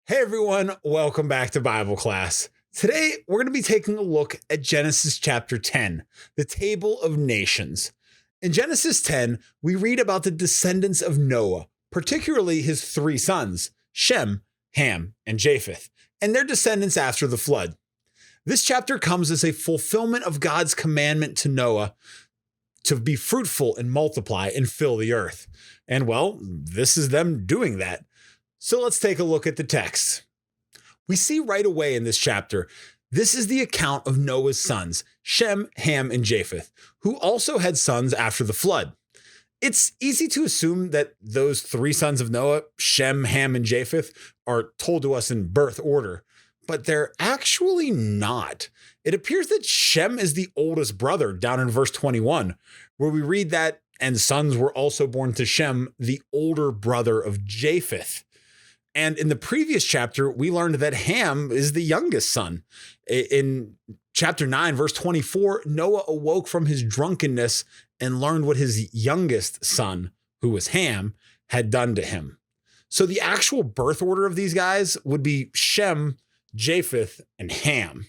Hey everyone, welcome back to Bible class. Today we're going to be taking a look at Genesis chapter 10, the Table of Nations. In Genesis 10, we read about the descendants of Noah, particularly his three sons, Shem, Ham, and Japheth, and their descendants after the flood. This chapter comes as a fulfillment of God's commandment to Noah to be fruitful and multiply and fill the earth. And well, this is them doing that. So let's take a look at the text. We see right away in this chapter, this is the account of Noah's sons, Shem, Ham, and Japheth, who also had sons after the flood. It's easy to assume that those three sons of Noah, Shem, Ham, and Japheth, are told to us in birth order, but they're actually not. It appears that Shem is the oldest brother down in verse 21, where we read that, and sons were also born to Shem, the older brother of Japheth. And in the previous chapter, we learned that Ham is the youngest son. In chapter 9, verse 24, Noah awoke from his drunkenness and learned what his youngest son, who was Ham, had done to him. So the actual birth order of these guys would be Shem, Japheth, and Ham.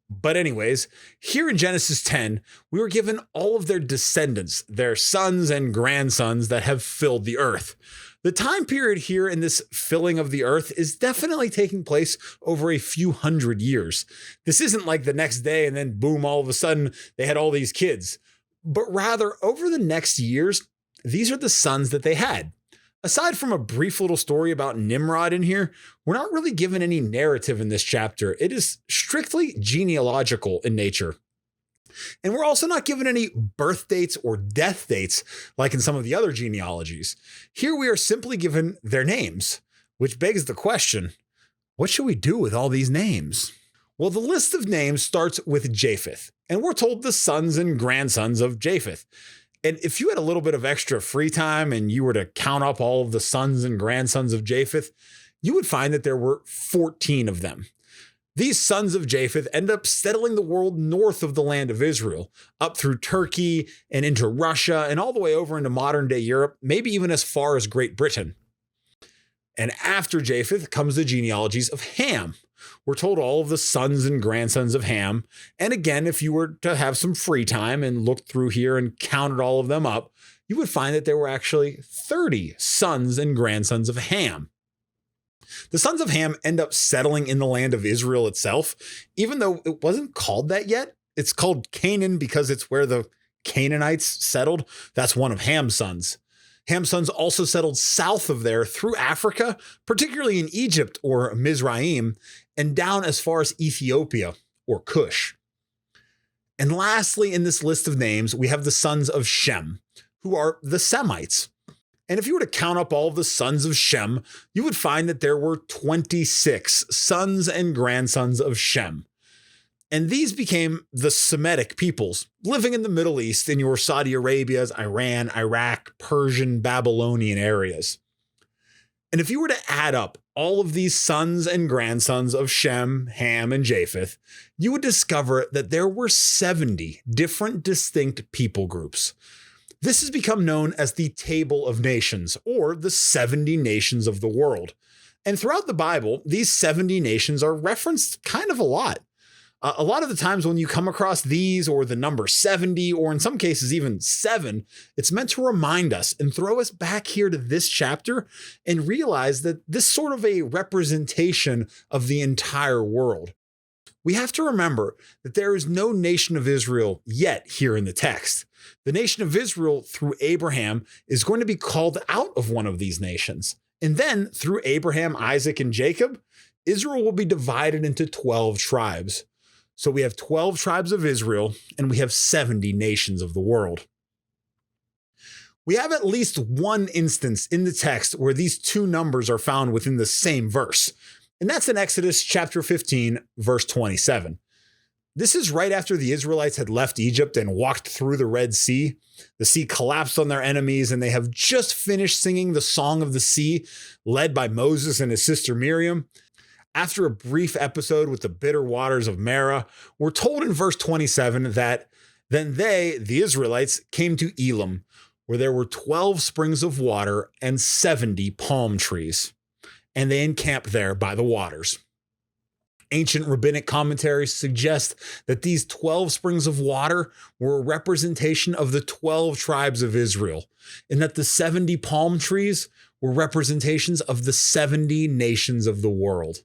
But anyways, here in Genesis 10, we were given all of their descendants, their sons and grandsons that have filled the earth. The time period here in this filling of the earth is definitely taking place over a few hundred years. This isn't like the next day and then boom, all of a sudden they had all these kids, but rather over the next years, these are the sons that they had. Aside from a brief little story about Nimrod in here, we're not really given any narrative in this chapter. It is strictly genealogical in nature. And we're also not given any birth dates or death dates like in some of the other genealogies. Here we are simply given their names, which begs the question, what should we do with all these names? Well, the list of names starts with Japheth, and we're told the sons and grandsons of Japheth. And if you had a little bit of extra free time and you were to count up all of the sons and grandsons of Japheth, you would find that there were 14 of them. These sons of Japheth end up settling the world north of the land of Israel, up through Turkey and into Russia and all the way over into modern day Europe, maybe even as far as Great Britain. And after Japheth comes the genealogies of Ham. We're told all of the sons and grandsons of Ham. And again, if you were to have some free time and looked through here and counted all of them up, you would find that there were actually 30 sons and grandsons of Ham. The sons of Ham end up settling in the land of Israel itself, even though it wasn't called that yet. It's called Canaan because it's where the Canaanites settled. That's one of Ham's sons. Ham's sons also settled south of there through Africa, particularly in Egypt or Mizraim, and down as far as Ethiopia or Cush. And lastly, in this list of names, we have the sons of Shem, who are the Semites. And if you were to count up all of the sons of Shem, you would find that there were 26 sons and grandsons of Shem. And these became the Semitic peoples living in the Middle East in your Saudi Arabias, Iran, Iraq, Persian, Babylonian areas. And if you were to add up all of these sons and grandsons of Shem, Ham, and Japheth, you would discover that there were 70 different distinct people groups. This has become known as the Table of Nations, or the 70 nations of the world. And throughout the Bible, these 70 nations are referenced kind of a lot. A lot of the times when you come across these or the number 70, or in some cases even 7, it's meant to remind us and throw us back here to this chapter and realize that this is sort of a representation of the entire world. We have to remember that there is no nation of Israel yet here in the text. The nation of Israel through Abraham is going to be called out of one of these nations. And then through Abraham, Isaac, and Jacob, Israel will be divided into 12 tribes. So we have 12 tribes of Israel and we have 70 nations of the world. We have at least one instance in the text where these two numbers are found within the same verse. And that's in Exodus chapter 15, verse 27. This is right after the Israelites had left Egypt and walked through the Red Sea. The sea collapsed on their enemies, and they have just finished singing the Song of the Sea, led by Moses and his sister Miriam. After a brief episode with the bitter waters of Marah, we're told in verse 27 that then they, the Israelites, came to Elim, where there were 12 springs of water and 70 palm trees. and they encamped there by the waters. Ancient rabbinic commentaries suggest that these 12 springs of water were a representation of the 12 tribes of Israel, and that the 70 palm trees were representations of the 70 nations of the world.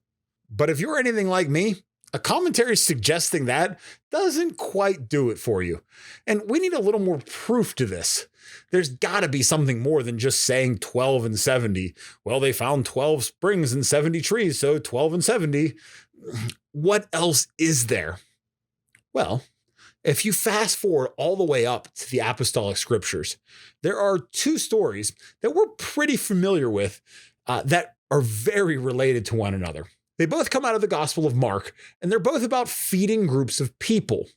But if you're anything like me, a commentary suggesting that doesn't quite do it for you. And we need a little more proof to this. There's got to be something more than just saying 12 and 70. Well, they found 12 springs and 70 trees, so 12 and 70. What else is there? Well, if you fast forward all the way up to the apostolic scriptures, there are two stories that we're pretty familiar with that are very related to one another. They both come out of the Gospel of Mark, and they're both about feeding groups of people.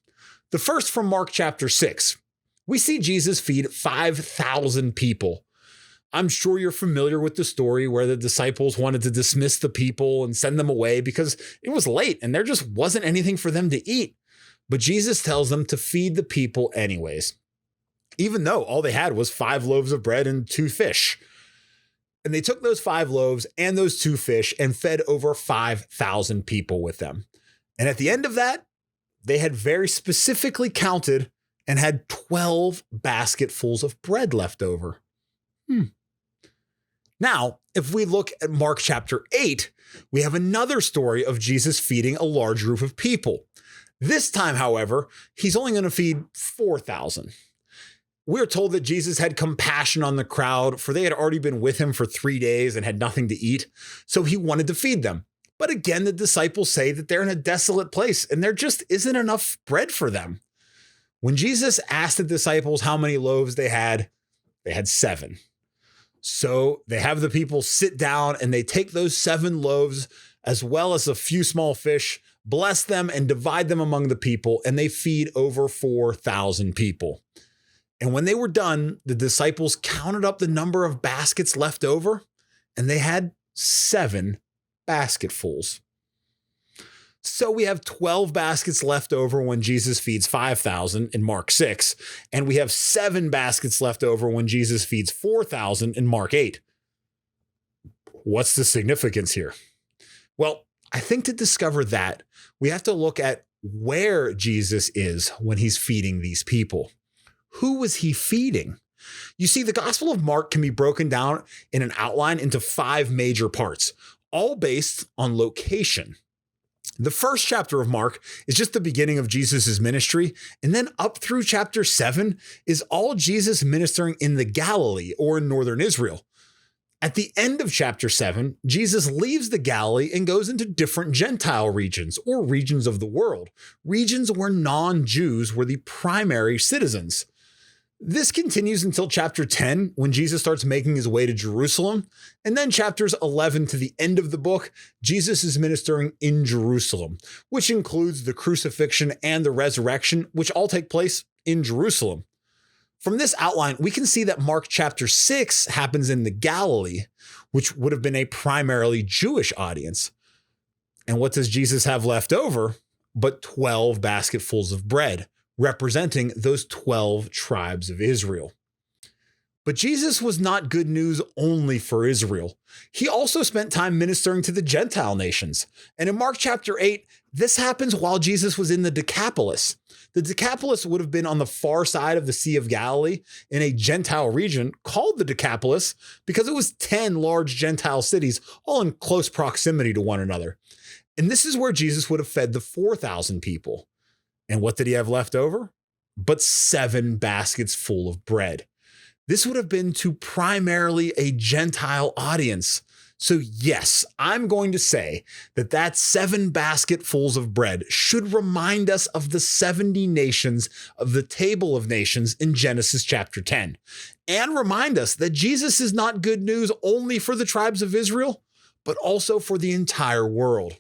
The first from Mark chapter 6. We see Jesus feed 5,000 people. I'm sure you're familiar with the story where the disciples wanted to dismiss the people and send them away because it was late and there just wasn't anything for them to eat. But Jesus tells them to feed the people anyways, even though all they had was 5 loaves of bread and 2 fish. And they took those 5 loaves and those 2 fish and fed over 5,000 people with them. And at the end of that, they had very specifically counted and had 12 basketfuls of bread left over. Now, if we look at Mark chapter 8, we have another story of Jesus feeding a large group of people. This time, however, he's only going to feed 4,000. We're told that Jesus had compassion on the crowd, for they had already been with him for 3 days and had nothing to eat, so he wanted to feed them. But again, the disciples say that they're in a desolate place and there just isn't enough bread for them. When Jesus asked the disciples how many loaves they had 7. So they have the people sit down and they take those 7 loaves as well as a few small fish, bless them and divide them among the people, and they feed over 4,000 people. And when they were done, the disciples counted up the number of baskets left over, and they had 7 basketfuls. So we have 12 baskets left over when Jesus feeds 5,000 in Mark 6, and we have 7 baskets left over when Jesus feeds 4,000 in Mark 8. What's the significance here? Well, I think to discover that, we have to look at where Jesus is when he's feeding these people. Who was he feeding? You see, the Gospel of Mark can be broken down in an outline into 5 major parts, all based on location. The first chapter of Mark is just the beginning of Jesus' ministry, and then up through chapter 7 is all Jesus ministering in the Galilee or in northern Israel. At the end of chapter 7, Jesus leaves the Galilee and goes into different Gentile regions or regions of the world, regions where non-Jews were the primary citizens. This continues until chapter 10, when Jesus starts making his way to Jerusalem. And then chapters 11 to the end of the book, Jesus is ministering in Jerusalem, which includes the crucifixion and the resurrection, which all take place in Jerusalem. From this outline, we can see that Mark chapter 6 happens in the Galilee, which would have been a primarily Jewish audience. And what does Jesus have left over but 12 basketfuls of bread, representing those 12 tribes of Israel? But Jesus was not good news only for Israel. He also spent time ministering to the Gentile nations. And in Mark chapter 8, this happens while Jesus was in the Decapolis. The Decapolis would have been on the far side of the Sea of Galilee in a Gentile region called the Decapolis because it was 10 large Gentile cities, all in close proximity to one another. And this is where Jesus would have fed the 4,000 people. And what did he have left over? But 7 baskets full of bread. This would have been to primarily a Gentile audience. So yes, I'm going to say that 7 basketfuls of bread should remind us of the 70 nations of the table of nations in Genesis chapter 10, and remind us that Jesus is not good news only for the tribes of Israel, but also for the entire world.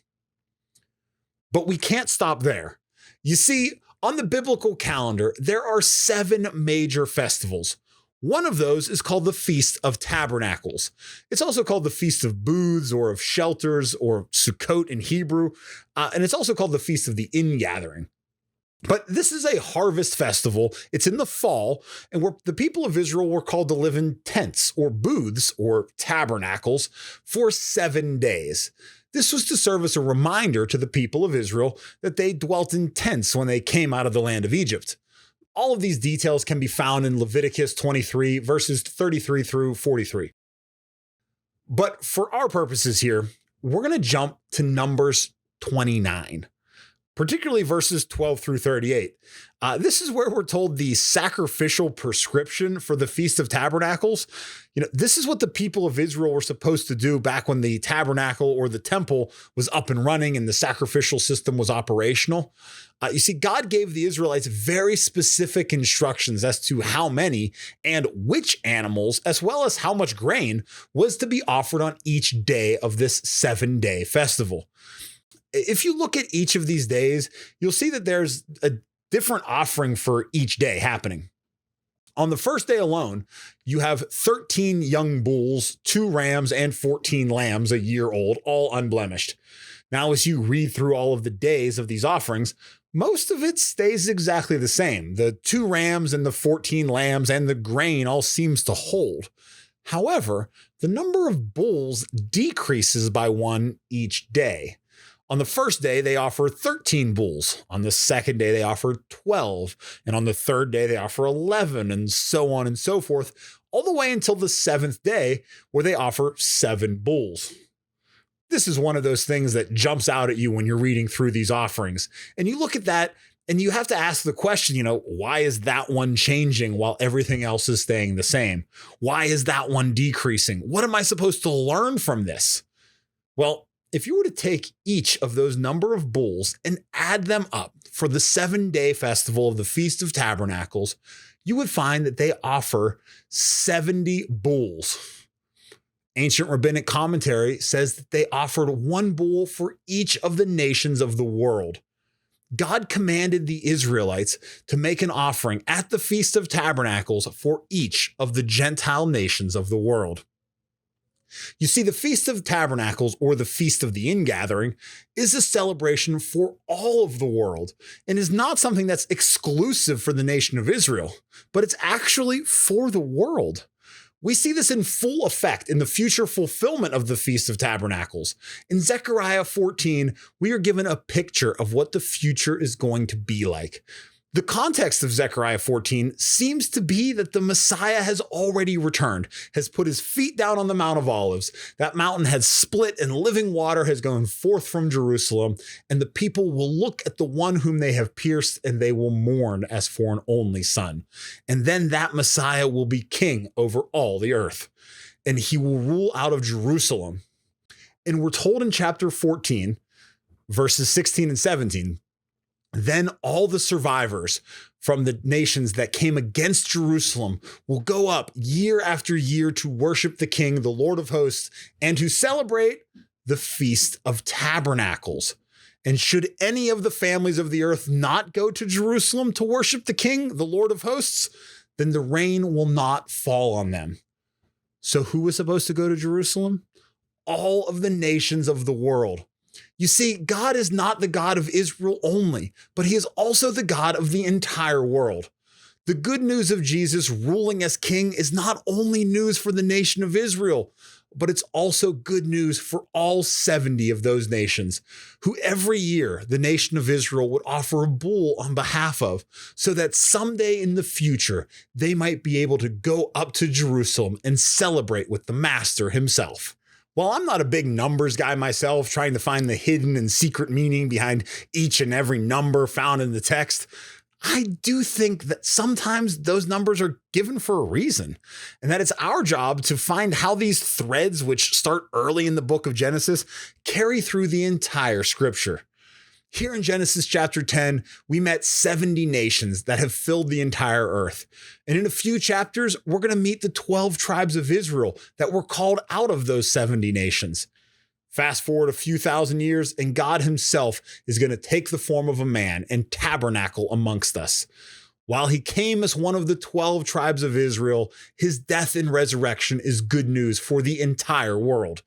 But we can't stop there. You see, on the biblical calendar, there are 7 major festivals. One of those is called the Feast of Tabernacles. It's also called the Feast of Booths or of Shelters or Sukkot in Hebrew. And it's also called the Feast of the Ingathering. But this is a harvest festival. It's in the fall, and where the people of Israel were called to live in tents or booths or tabernacles for 7 days. This was to serve as a reminder to the people of Israel that they dwelt in tents when they came out of the land of Egypt. All of these details can be found in Leviticus 23, verses 33 through 43. But for our purposes here, we're going to jump to Numbers 29. Particularly verses 12 through 38. This is where we're told the sacrificial prescription for the Feast of Tabernacles. This is what the people of Israel were supposed to do back when the tabernacle or the temple was up and running and the sacrificial system was operational. You see, God gave the Israelites very specific instructions as to how many and which animals, as well as how much grain, was to be offered on each day of this 7-day festival. If you look at each of these days, you'll see that there's a different offering for each day happening. On the first day alone, you have 13 young bulls, 2 rams, and 14 lambs a year old, all unblemished. Now, as you read through all of the days of these offerings, most of it stays exactly the same. The 2 rams and the 14 lambs and the grain all seems to hold. However, the number of bulls decreases by 1 each day. On the first day, they offer 13 bulls. On the second day, they offer 12. And on the third day, they offer 11, and so on and so forth, all the way until the 7th day, where they offer 7 bulls. This is one of those things that jumps out at you when you're reading through these offerings. And you look at that, and you have to ask the question, why is that one changing while everything else is staying the same? Why is that one decreasing? What am I supposed to learn from this? Well, if you were to take each of those number of bulls and add them up for the 7-day festival of the Feast of Tabernacles, you would find that they offer 70 bulls. Ancient rabbinic commentary says that they offered 1 bull for each of the nations of the world. God commanded the Israelites to make an offering at the Feast of Tabernacles for each of the Gentile nations of the world. You see, the Feast of Tabernacles, or the Feast of the Ingathering, is a celebration for all of the world and is not something that's exclusive for the nation of Israel, but it's actually for the world. We see this in full effect in the future fulfillment of the Feast of Tabernacles. In Zechariah 14, we are given a picture of what the future is going to be like. The context of Zechariah 14 seems to be that the Messiah has already returned, has put his feet down on the Mount of Olives. That mountain has split and living water has gone forth from Jerusalem, and the people will look at the one whom they have pierced and they will mourn as for an only son. And then that Messiah will be king over all the earth, and he will rule out of Jerusalem. And we're told in chapter 14, verses 16 and 17, then all the survivors from the nations that came against Jerusalem will go up year after year to worship the King, the Lord of hosts, and to celebrate the Feast of Tabernacles. And should any of the families of the earth not go to Jerusalem to worship the King, the Lord of hosts, then the rain will not fall on them. So who was supposed to go to Jerusalem? All of the nations of the world. You see, God is not the God of Israel only, but he is also the God of the entire world. The good news of Jesus ruling as king is not only news for the nation of Israel, but it's also good news for all 70 of those nations, who every year the nation of Israel would offer a bull on behalf of, so that someday in the future, they might be able to go up to Jerusalem and celebrate with the Master himself. While I'm not a big numbers guy myself, trying to find the hidden and secret meaning behind each and every number found in the text, I do think that sometimes those numbers are given for a reason, and that it's our job to find how these threads, which start early in the book of Genesis, carry through the entire scripture. Here in Genesis chapter 10, we met 70 nations that have filled the entire earth. And in a few chapters, we're going to meet the 12 tribes of Israel that were called out of those 70 nations. Fast forward a few thousand years, and God himself is going to take the form of a man and tabernacle amongst us. While he came as one of the 12 tribes of Israel, his death and resurrection is good news for the entire world.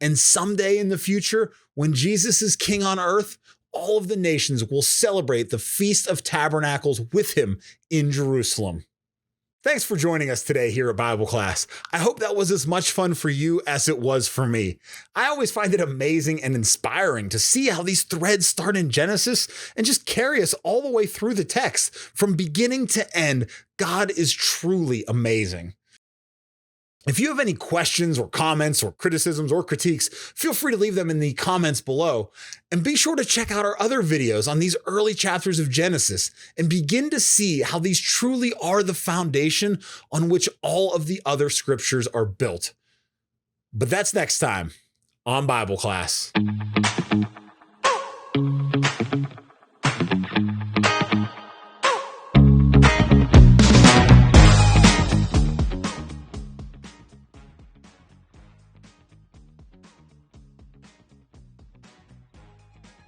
And someday in the future, when Jesus is king on earth, all of the nations will celebrate the Feast of Tabernacles with him in Jerusalem. Thanks for joining us today here at Bible Class. I hope that was as much fun for you as it was for me. I always find it amazing and inspiring to see how these threads start in Genesis and just carry us all the way through the text. From beginning to end, God is truly amazing. If you have any questions or comments or criticisms or critiques, feel free to leave them in the comments below. And be sure to check out our other videos on these early chapters of Genesis and begin to see how these truly are the foundation on which all of the other scriptures are built. But that's next time on Bible Class.